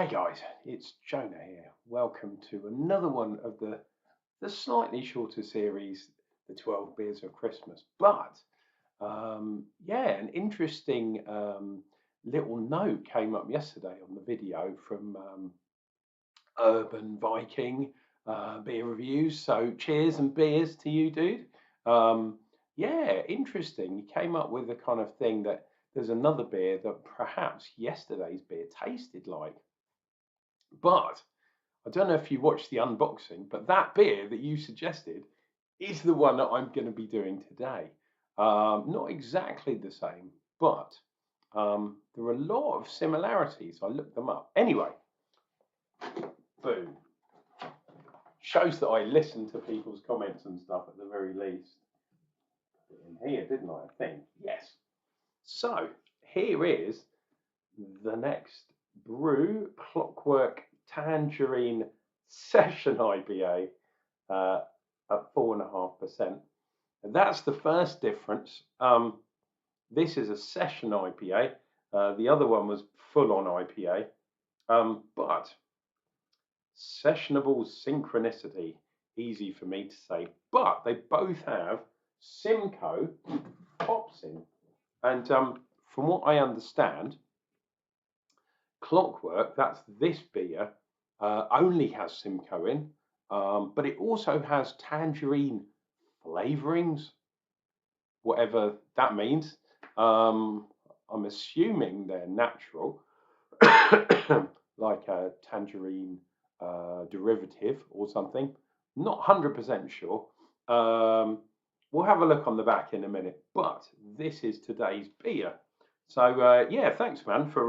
Hi guys, it's Jonah here. Welcome to another one of the slightly shorter series, the 12 Beers of Christmas. But yeah, an interesting little note came up yesterday on the video from Urban Viking beer reviews. So cheers and beers to you, dude. Yeah, interesting. He came up with a kind of thing that there's another beer that perhaps yesterday's beer tasted like. But I don't know if you watched the unboxing, but that beer that you suggested is the one that I'm going to be doing today. Not exactly the same, but there are a lot of similarities. I looked them up. Anyway, boom. Shows that I listened to people's comments and stuff at the very least. Put it in here, didn't I think? Yes. So here is the next brew, Clockwork Tangerine Session IPA at 4.5%. And that's the first difference. This is a session IPA. The other one was full-on IPA. But sessionable synchronicity, easy for me to say. But they both have Simcoe hops in. And from what I understand, Clockwork, that's this beer, only has Simcoe in, but it also has tangerine flavorings, whatever that means. I'm assuming they're natural, like a tangerine derivative or something. Not 100% sure. We'll have a look on the back in a minute, but this is today's beer. So yeah, thanks, man, for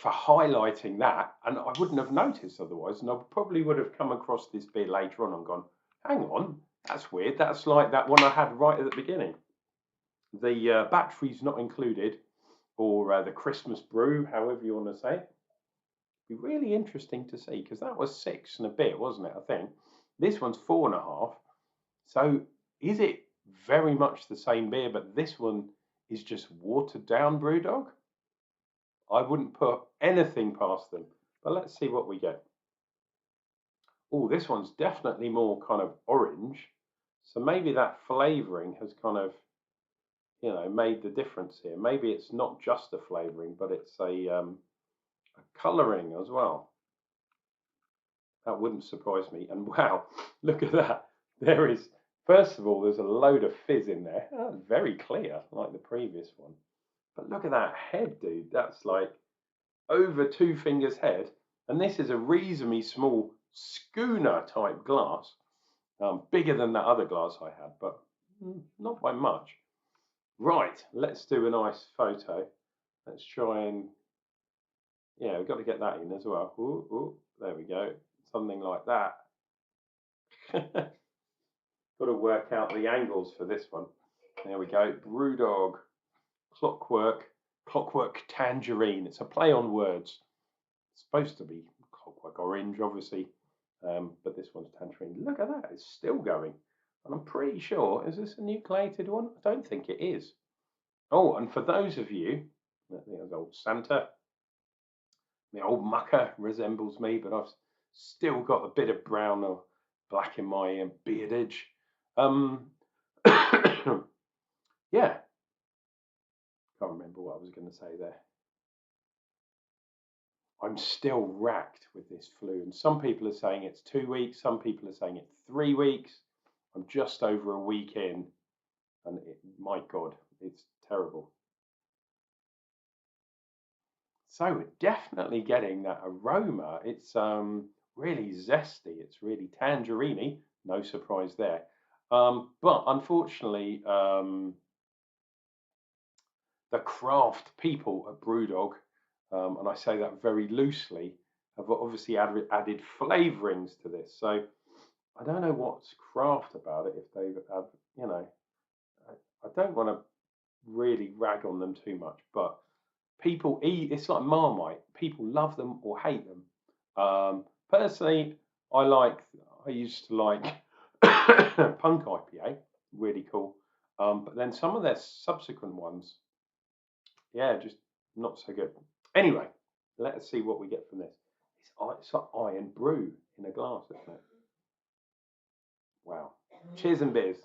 highlighting that, and I wouldn't have noticed otherwise, and I probably would have come across this beer later on and gone, hang on, that's weird, that's like that one I had right at the beginning. The battery's not included, or the Christmas brew, however you want to say it. Be really interesting to see, because that was 6 and a bit, wasn't it, I think. This one's 4.5, so is it very much the same beer, but this one is just watered down BrewDog? I wouldn't put anything past them, but let's see what we get. Oh, this one's definitely more kind of orange, so maybe that flavouring has kind of, you know, made the difference here. Maybe it's not just a flavouring, but it's a colouring as well. That wouldn't surprise me. And wow, look at that. There is, first of all, there's a load of fizz in there. Oh, very clear, like the previous one. But look at that head, dude. That's like over 2 fingers head. And this is a reasonably small schooner type glass. Bigger than that other glass I had, but not by much. Right, let's do a nice photo. Let's try and, yeah, we've got to get that in as well. Ooh, ooh, there we go. Something like that. Got to work out the angles for this one. There we go. BrewDog, Clockwork Tangerine. It's a play on words. It's supposed to be Clockwork Orange, obviously, but this one's Tangerine. Look at that. It's still going. And I'm pretty sure, is this a nucleated one? I don't think it is. Oh, and for those of you, there's old Santa. The old mucker resembles me, but I've still got a bit of brown or black in my beardage. Yeah, can't remember what I was going to say there. I'm still racked with this flu, and some people are saying it's 2 weeks, some people are saying it's 3 weeks. I'm just over a week in, and my God, it's terrible. So we're definitely getting that aroma. It's really zesty. It's really tangerine-y. No surprise there. But unfortunately, the craft people at BrewDog, and I say that very loosely, have obviously added flavourings to this. So I don't know what's craft about it. If they've, you know, I don't want to really rag on them too much, but people eat, it's like Marmite. People love them or hate them. Personally, I used to like Punk IPA, really cool. But then some of their subsequent ones, yeah, just not so good. Anyway, Let us see what we get from this. It's like iron brew in a glass, isn't it? Wow. Cheers and beers.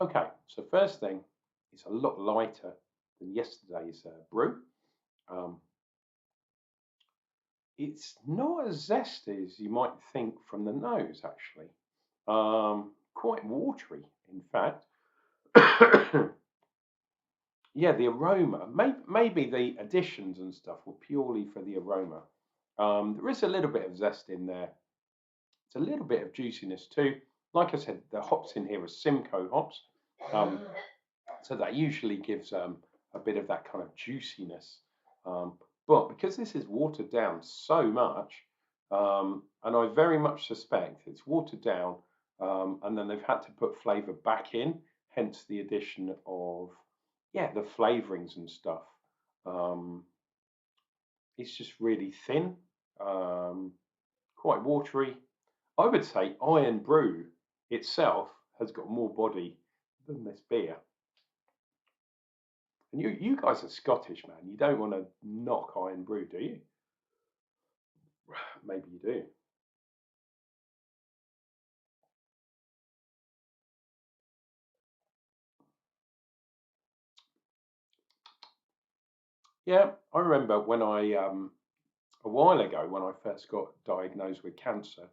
Okay, so first thing, it's a lot lighter than yesterday's brew. Um, it's not as zesty as you might think from the nose, actually. Quite watery, in fact. Yeah, the aroma, maybe the additions and stuff were purely for the aroma. There is a little bit of zest in there. It's a little bit of juiciness too. Like I said, the hops in here are Simcoe hops. So that usually gives a bit of that kind of juiciness. But because this is watered down so much, and I very much suspect it's watered down, and then they've had to put flavour back in, hence the addition of, yeah, the flavourings and stuff. It's just really thin, quite watery. I would say Iron Brew itself has got more body than this beer. And you guys are Scottish, man. You don't want to knock Iron Brew, do you? Maybe you do. Yeah, I remember when a while ago when I first got diagnosed with cancer,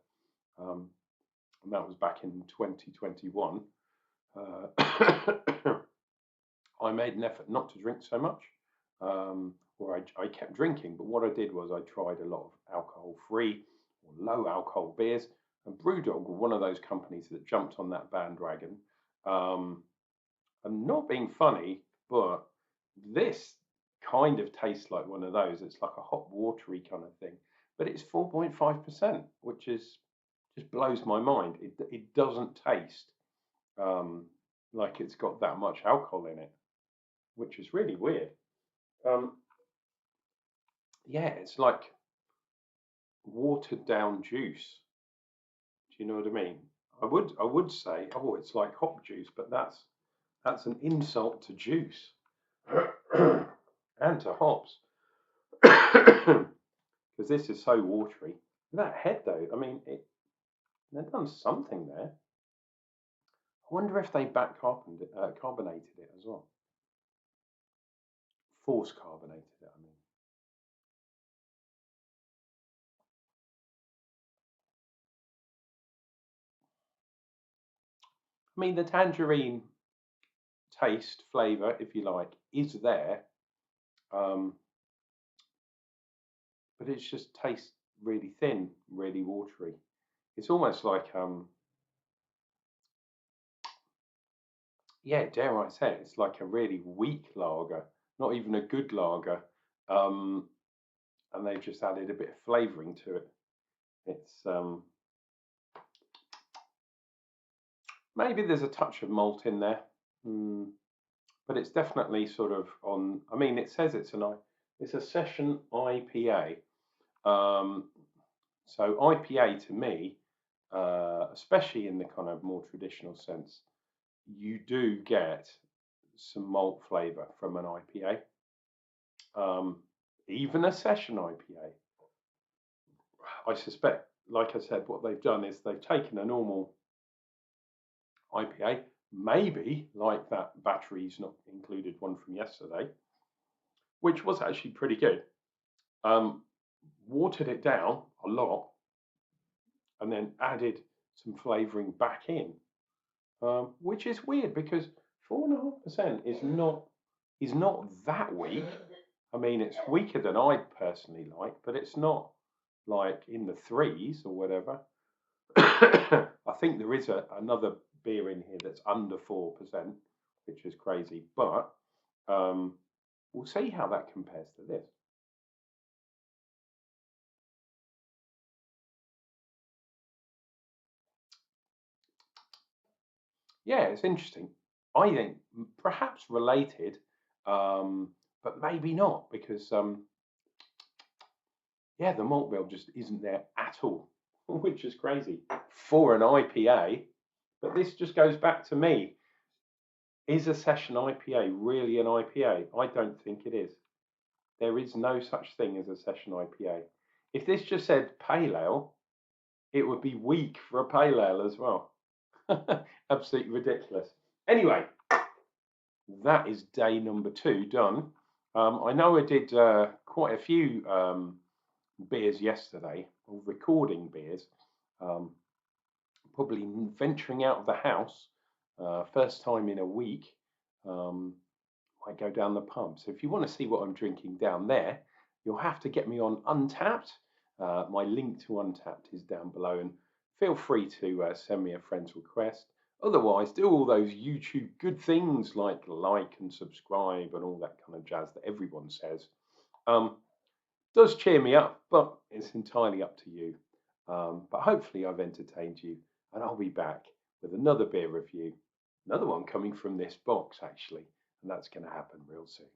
and that was back in 2021. I made an effort not to drink so much, or I kept drinking. But what I did was I tried a lot of alcohol-free or low alcohol beers, and BrewDog were one of those companies that jumped on that bandwagon. And not being funny, but this kind of tastes like one of those. It's like a hot, watery kind of thing, but it's 4.5%, which is just blows my mind. It doesn't taste like it's got that much alcohol in it, which is really weird. Um, yeah, it's like watered down juice. Do you know what I mean? I would say, oh, it's like hop juice, but that's an insult to juice and to hops. Because this is so watery. That head, though, I mean, they've done something there. I wonder if they carbonated it as well. Force carbonated it, I mean. I mean, the tangerine taste, flavour, if you like, is there. Um, but it just tastes really thin, really watery. It's almost like, yeah, dare I say it, it's like a really weak lager, not even a good lager. Um, and they've just added a bit of flavouring to it. It's maybe there's a touch of malt in there, but it's definitely sort of on. I mean, it says it's a session IPA. So IPA to me, especially in the kind of more traditional sense, you do get some malt flavour from an IPA, even a session IPA. I suspect, like I said, what they've done is they've taken a normal IPA, maybe like that batteries not included one from yesterday, which was actually pretty good. Watered it down a lot, and then added some flavouring back in, which is weird because 4.5% is not that weak. I mean, it's weaker than I personally like, but it's not like in the threes or whatever. I think there is another beer in here that's under 4%, which is crazy. But we'll see how that compares to this. Yeah, it's interesting. I think perhaps related, but maybe not because yeah, the malt bill just isn't there at all. which is crazy for an IPA. But this just goes back to me. Is a session IPA really an IPA? I don't think it is. There is no such thing as a session IPA. If this just said pale ale, it would be weak for a pale ale as well. Absolutely ridiculous. Anyway, that is day number 2 done. I know I did quite a few beers yesterday, or recording beers. Probably venturing out of the house, first time in a week. I go down the pub. So if you want to see what I'm drinking down there, you'll have to get me on Untapped. My link to Untapped is down below, and feel free to send me a friend's request. Otherwise, do all those YouTube good things like and subscribe and all that kind of jazz that everyone says. Does cheer me up, but it's entirely up to you. But hopefully I've entertained you, and I'll be back with another beer review. Another one coming from this box, actually, and that's going to happen real soon.